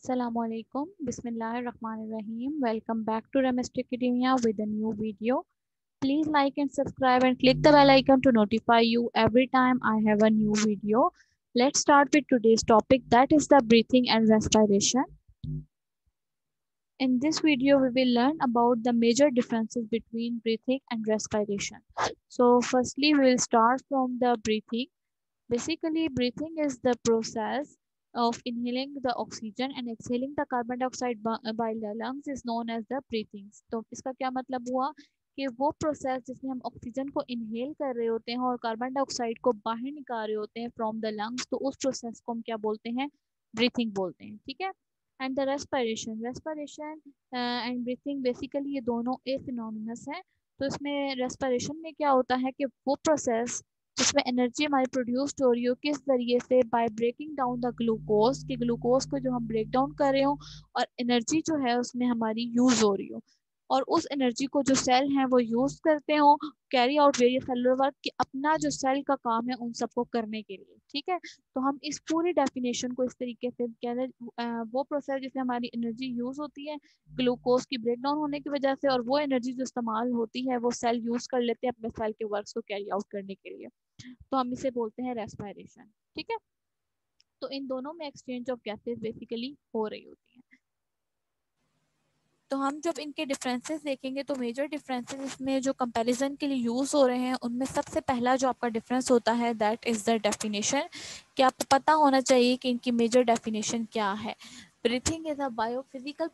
Assalamualaikum. Bismillahirrahmanirrahim. Welcome back to Chemistry Academia with a new video. Please like and subscribe and click the bell icon to notify you every time I have a new video. Let's start with today's topic, that is the breathing and respiration. In this video, we will learn about the major differences between breathing and respiration. So firstly, we will start from the breathing. Basically, breathing is the process of inhaling the oxygen and exhaling the carbon dioxide by the lungs is known as the breathing. तो इसका क्या मतलब हुआ कि वो process जिसमें हम oxygen को इनहेल कर रहे होते हैं और कार्बन डाइऑक्साइड को बाहर निकाल रहे होते हैं फ्रॉम द लंग्स, तो उस प्रोसेस को हम क्या बोलते हैं? ब्रीथिंग बोलते हैं, ठीक है। And the respiration and breathing basically ये दोनों एक सिनोनिमस है। तो इसमें रेस्पिरेशन में क्या होता है कि वो प्रोसेस जिसमें एनर्जी हमारी प्रोड्यूस्ड हो रही हो, किस जरिए से? By breaking down the glucose, कि ग्लूकोज को जो हम ब्रेक डाउन कर रहे हो और एनर्जी जो है उसमें हमारी यूज हो रही हो, और उस एनर्जी को जो सेल हैं वो यूज करते हो carry out various cellular work, कि अपना जो सेल का काम है उन सबको करने के लिए, ठीक है। तो हम इस पूरी डेफिनेशन को इस तरीके से कहते हैं, वो प्रोसेस जिसमें हमारी एनर्जी यूज होती है ग्लूकोज की ब्रेक डाउन होने की वजह से, और वो एनर्जी जो इस्तेमाल होती है वो सेल यूज कर लेते हैं अपने सेल के वर्क्स को कैरी आउट करने के लिए, तो हम इसे बोलते हैं रेस्पिरेशन, ठीक है। तो इन दोनों में एक्सचेंज ऑफ गैसेस बेसिकली हो रही होती है। तो हम जब इनके डिफरेंसेस देखेंगे तो मेजर डिफरेंसेस इसमें जो कंपैरिजन के लिए यूज़ हो रहे हैं उनमें सबसे पहला जो आपका डिफरेंस होता है दैट इज़ द डेफिनेशन, कि आपको पता होना चाहिए कि इनकी मेजर डेफिनेशन क्या है। Breathing is a biophysical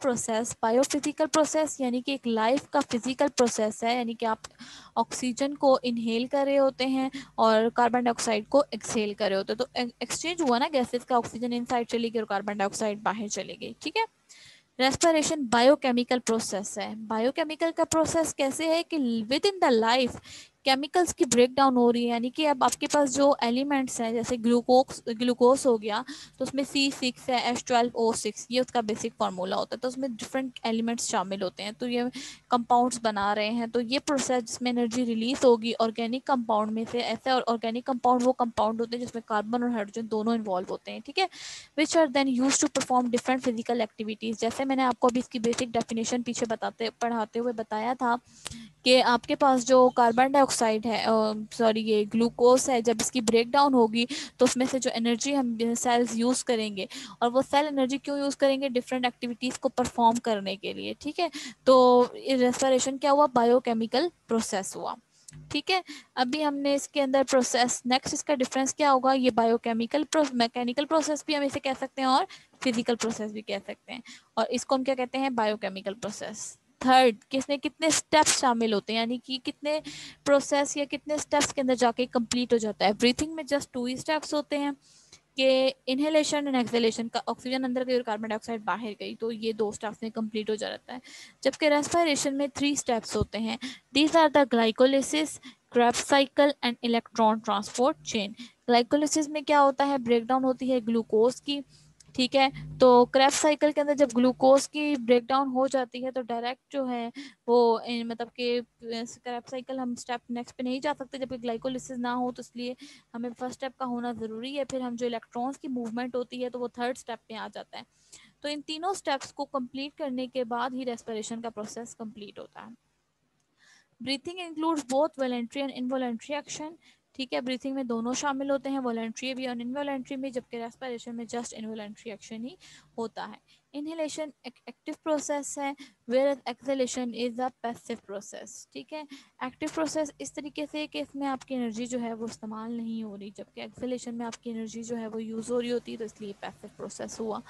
process यानी कि एक लाइफ का फिजिकल प्रोसेस है, यानी कि आप ऑक्सीजन को इनहेल कर रहे होते हैं और कार्बन डाइऑक्साइड को एक्सहेल कर रहे होते हैं। तो एक्सचेंज हुआ ना गैसेस का, ऑक्सीजन इनसाइड चली गई और कार्बन डाइऑक्साइड बाहर चली गई, ठीक है। रेस्पिरेशन बायोकेमिकल प्रोसेस है। बायोकेमिकल का प्रोसेस कैसे है कि with in the life chemicals की ब्रेक डाउन हो रही है, यानी कि अब आपके पास जो एलिमेंट्स हैं जैसे ग्लूकोज हो गया, तो उसमें C6 है, H12O6, ये उसका बेसिक फार्मूला होता है। तो उसमें डिफरेंट एलिमेंट्स शामिल होते हैं, तो ये कंपाउंड्स बना रहे हैं। तो ये प्रोसेस जिसमें एनर्जी रिलीज होगी ऑर्गेनिक कंपाउंड में से, ऐसे और ऑर्गेनिक कंपाउंड वो कंपाउंड होते हैं जिसमें कार्बन और हाइड्रोजन दोनों इन्वॉल्व होते हैं, ठीक है। Which are then used to perform different physical activities. जैसे मैंने आपको अभी इसकी बेसिक डेफिनेशन पीछे पढ़ाते हुए बताया था कि आपके पास जो कार्बन डाइऑक्साइड है, सॉरी ये ग्लूकोज है, जब इसकी ब्रेक डाउन होगी तो उसमें से जो एनर्जी हम सेल्स यूज़ करेंगे, और वो सेल एनर्जी क्यों यूज़ करेंगे? डिफरेंट एक्टिविटीज़ को परफॉर्म करने के लिए, ठीक है। तो रेस्पिरेशन क्या हुआ? बायोकेमिकल प्रोसेस हुआ, ठीक है। अभी हमने इसके अंदर प्रोसेस, नेक्स्ट इसका डिफरेंस क्या होगा? ये बायोकेमिकल मैकेनिकल प्रोसेस भी हम इसे कह सकते हैं और फिजिकल प्रोसेस भी कह सकते हैं, और इसको हम क्या कहते हैं? Biochemical process. थर्ड, किसने कितने स्टेप्स शामिल होते हैं, यानी कि कितने प्रोसेस या कितने स्टेप्स के अंदर जाके कंप्लीट हो जाता है। ब्रीथिंग में जस्ट 2 ही स्टेप्स होते हैं कि इनहेलेशन एंड एक्सहेलेशन का, ऑक्सीजन अंदर गई और कार्बन डाइऑक्साइड बाहर गई, तो ये 2 स्टेप्स में कंप्लीट हो जाता है। जबकि रेस्पिरेशन में 3 स्टेप्स होते हैं। These are the glycolysis, Krebs cycle and electron transport chain. Glycolysis में क्या होता है? ब्रेकडाउन होती है ग्लूकोज की, ठीक है। तो क्रेब्स साइकिल के अंदर जब ग्लूकोज की ब्रेकडाउन हो जाती है तो डायरेक्ट जो है वो मतलब कि क्रेब्स साइकिल हम स्टेप नेक्स्ट पे नहीं जा सकते जब ग्लाइकोलिसिस ना हो, तो इसलिए हमें फर्स्ट स्टेप का होना ज़रूरी है। फिर हम जो इलेक्ट्रॉन्स की मूवमेंट होती है तो वो थर्ड स्टेप पे आ जाता है। तो इन तीनों स्टेप्स को कंप्लीट करने के बाद ही रेस्पिरेशन का प्रोसेस कंप्लीट होता है। Breathing includes both voluntary and involuntary action, ठीक है। ब्रीथिंग में दोनों शामिल होते हैं, वॉलेंट्री भी और इनवॉलेंट्री भी, जबकि रेस्पिरेशन में जस्ट इनवॉलेंट्री एक्शन ही होता है। इनहेलेशन एक एक्टिव प्रोसेस है, where exhalation is a passive process, ठीक है। एक्टिव प्रोसेस इस तरीके से कि इसमें आपकी एनर्जी जो है वो इस्तेमाल नहीं हो रही, जबकि एक्सहेलेशन में आपकी एनर्जी जो है वो यूज़ हो रही होती है, तो इसलिए पैसिव प्रोसेस हुआ।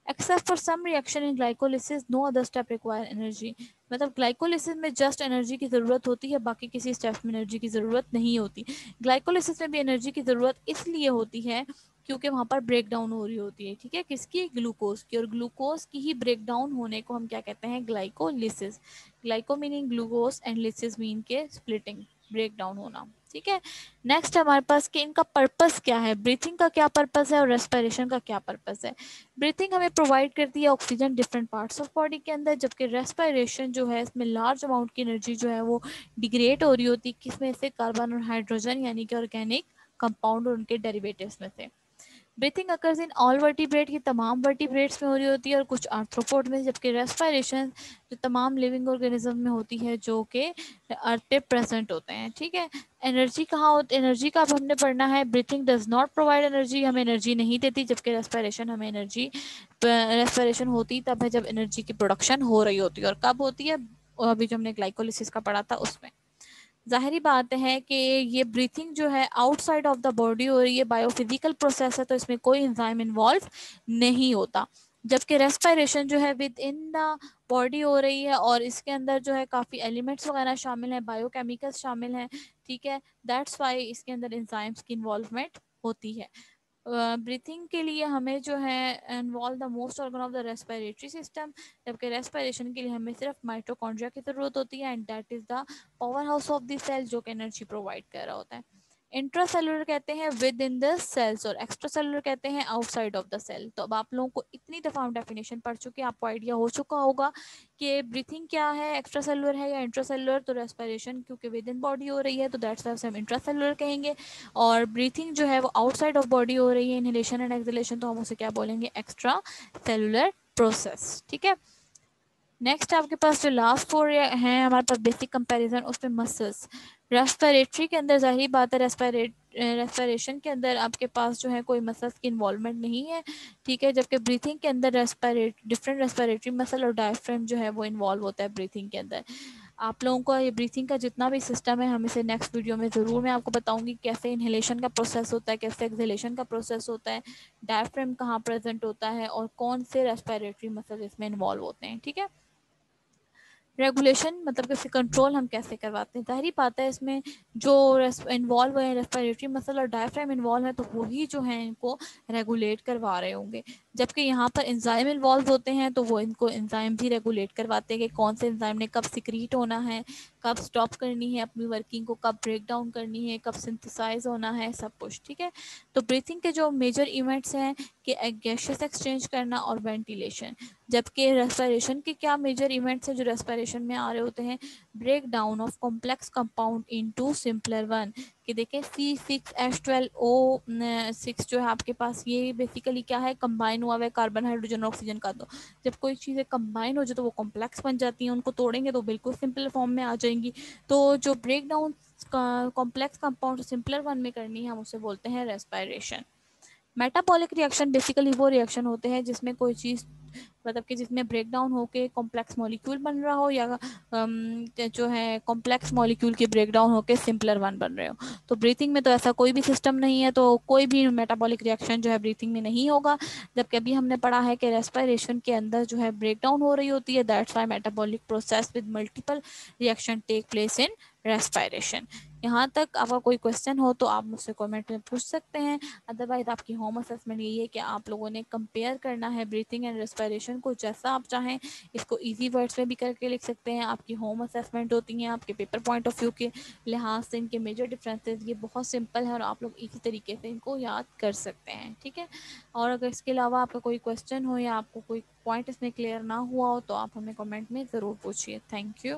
Except for some reaction in glycolysis, no other step require energy. मतलब ग्लाइकोलिसिस में जस्ट एनर्जी की ज़रूरत होती है, बाकी किसी स्टेप में एनर्जी की ज़रूरत नहीं होती। ग्लाइकोलिसिस में भी एनर्जी की ज़रूरत इसलिए होती है क्योंकि वहाँ पर ब्रेक डाउन हो रही होती है, ठीक है। किसकी? ग्लूकोज की, और ग्लूकोज की ही ब्रेक डाउन होने को हम क्या कहते हैं? Glycolysis. Glyco meaning glucose and lysis mean के स्प्लिटिंग, ब्रेक डाउन होना, ठीक है। नेक्स्ट हमारे पास कि इनका पर्पस क्या है, ब्रीथिंग का क्या पर्पस है और रेस्पिरेशन का क्या पर्पस है। ब्रीथिंग हमें प्रोवाइड करती है oxygen different parts of body के अंदर, जबकि रेस्पिरेशन जो है इसमें लार्ज अमाउंट की एनर्जी जो है वो डिग्रेड हो रही होती है, किसमें से? कार्बन और हाइड्रोजन, यानी कि ऑर्गेनिक कंपाउंड और उनके डेरिवेटिव्स में से। Breathing occurs in all vertebrate, की तमाम वर्टिब्रेट्स में हो रही होती है और कुछ आर्थ्रोपोड में, जबकि रेस्पिरेशन जो तमाम लिविंग ऑर्गेनिज्म में होती है जो कि अर्थ पे प्रेजेंट होते हैं। ठीक है, एनर्जी कहाँ होती, एनर्जी का अब हमने पढ़ना है। Breathing does not provide energy, हमें एनर्जी नहीं देती, जबकि रेस्पिरेशन हमें एनर्जी, रेस्पिरेशन होती तब है जब एनर्जी की प्रोडक्शन हो रही होती है। और कब होती है, अभी जो हमने ग्लाइकोलिसिस का पढ़ा था उसमें। जाहिर बात है कि ये ब्रीथिंग जो है आउटसाइड ऑफ द बॉडी हो रही है, बायोफिजिकल प्रोसेस है, तो इसमें कोई एंजाइम इन्वॉल्व नहीं होता। जबकि रेस्पिरेशन जो है विद इन द बॉडी हो रही है और इसके अंदर जो है काफ़ी एलिमेंट्स वगैरह शामिल हैं, बायोकेमिकल्स शामिल हैं। ठीक है, दैट्स वाई इसके अंदर एंजाइम्स की इन्वॉल्वमेंट होती है। ब्रीथिंग के लिए हमें जो है involve the most organ of the respiratory system, जबकि रेस्पिरेशन के लिए हमें सिर्फ माइटोकॉन्ड्रिया की ज़रूरत होती है, and that is the powerhouse of the cell जो कि एनर्जी प्रोवाइड कर रहा होता है। इंट्रासेलुलर कहते हैं विद इन द सेल्स और एक्स्ट्रा सेलुलर कहते हैं आउटसाइड ऑफ द सेल। तो अब आप लोगों को इतनी दफ़ा हम डेफिनेशन पढ़ चुके हैं, आपको आइडिया हो चुका होगा कि ब्रीथिंग क्या है, एक्स्ट्रा सेलुलर है या इंट्रासेलुलर। तो रेस्पिरेशन क्योंकि विद इन बॉडी हो रही है तो दैट्स वाई हम इंट्रासेलुलर कहेंगे, और ब्रीथिंग जो है वो आउटसाइड ऑफ बॉडी हो रही है, इनहेलेशन एंड एक्सहेलेशन, तो हम उसे क्या बोलेंगे, एक्स्ट्रा सेलुलर प्रोसेस। ठीक है, नेक्स्ट आपके पास जो लास्ट फोर हैं हमारे पास बेसिक कंपैरिजन, उसमें मसल्स। रेस्पिरेटरी के अंदर जाहिर बात है रेस्पिरेशन के अंदर आपके पास जो है कोई मसल्स की इन्वॉल्वमेंट नहीं है। ठीक है, जबकि ब्रीथिंग के अंदर डिफरेंट रेस्पिरेटरी मसल और डायफ्राम जो है वो इन्वॉल्व होता है ब्रीथिंग के अंदर। आप लोगों को ये ब्रीथिंग का जितना भी सिस्टम है हम इसे नेक्स्ट वीडियो में ज़रूर मैं आपको बताऊंगी, कैसे इनहेलेशन का प्रोसेस होता है, कैसे एक्सहेलेशन का प्रोसेस होता है, डायफ्राम कहाँ प्रेजेंट होता है और कौन से रेस्पिरेटरी मसल इसमें इन्वॉल्व होते हैं। ठीक है, रेगुलेशन मतलब कि कंट्रोल हम कैसे करवाते हैं, जाहिर बात है इसमें जो इन्वॉल्व है रेस्पिरेटरी मसल और डायफ्राम इन्वॉल्व है तो वही जो है इनको रेगुलेट करवा रहे होंगे। जबकि यहाँ पर एंजाइम इन्वॉल्व होते हैं तो वो इनको एंजाइम भी रेगुलेट करवाते हैं कि कौन से एंजाइम ने कब सिक्रीट होना है, कब स्टॉप करनी है अपनी वर्किंग को, कब ब्रेक डाउन करनी है, कब सिंथेसाइज होना है, सब कुछ। ठीक है, तो ब्रीथिंग के जो मेजर इवेंट्स हैं कि गैसेस एक्सचेंज करना और वेंटिलेशन। जबकि रेस्पिरेशन के क्या मेजर इवेंट्स हैं जो रेस्पिरेशन में आ रहे होते हैं, break down of complex compound into simpler one. कि देखें C6H12O6 जो है आपके पास, ये बेसिकली क्या है, कंबाइन हुआ हुआ है कार्बन हाइड्रोजन ऑक्सीजन का। तो जब कोई चीज़ें कंबाइन हो जाए तो वो कॉम्प्लेक्स बन जाती हैं, उनको तोड़ेंगे तो बिल्कुल सिंपल फॉर्म में आ जाएंगी। तो जो break down complex compound simpler one में करनी है हम उसे बोलते हैं रेस्पिरेशन। मेटाबॉलिक रिएक्शन बेसिकली वो रिएक्शन होते हैं जिसमें कोई चीज़ मतलब कि जिसमें ब्रेक डाउन होके कॉम्प्लेक्स मॉलिक्यूल बन रहा हो या जो है कॉम्प्लेक्स मॉलिक्यूल के ब्रेक डाउन होके सिंपलर वन बन रहे हो। तो ब्रीथिंग में तो ऐसा कोई भी सिस्टम नहीं है, तो कोई भी मेटाबॉलिक रिएक्शन जो है ब्रीथिंग में नहीं होगा। जबकि अभी हमने पढ़ा है कि रेस्पिरेशन के अंदर जो है ब्रेक डाउन हो रही होती है, that's why metabolic process with multiple reaction take place in respiration. यहाँ तक आपका कोई क्वेश्चन हो तो आप मुझसे कमेंट में पूछ सकते हैं। अदरवाइज आपकी होम असेसमेंट यही है कि आप लोगों ने कंपेयर करना है ब्रीथिंग एंड रेस्पिरेशन को, जैसा आप चाहें इसको इजी वर्ड्स में भी करके लिख सकते हैं। आपकी होम असेसमेंट होती हैं आपके पेपर पॉइंट ऑफ व्यू के लिहाज से, इनके मेजर डिफरेंसेस ये बहुत सिंपल है और आप लोग इसी तरीके से इनको याद कर सकते हैं। ठीक है, और अगर इसके अलावा आपका कोई क्वेश्चन हो या आपको कोई पॉइंट इसमें क्लियर ना हुआ हो तो आप हमें कमेंट में ज़रूर पूछिए। Thank you.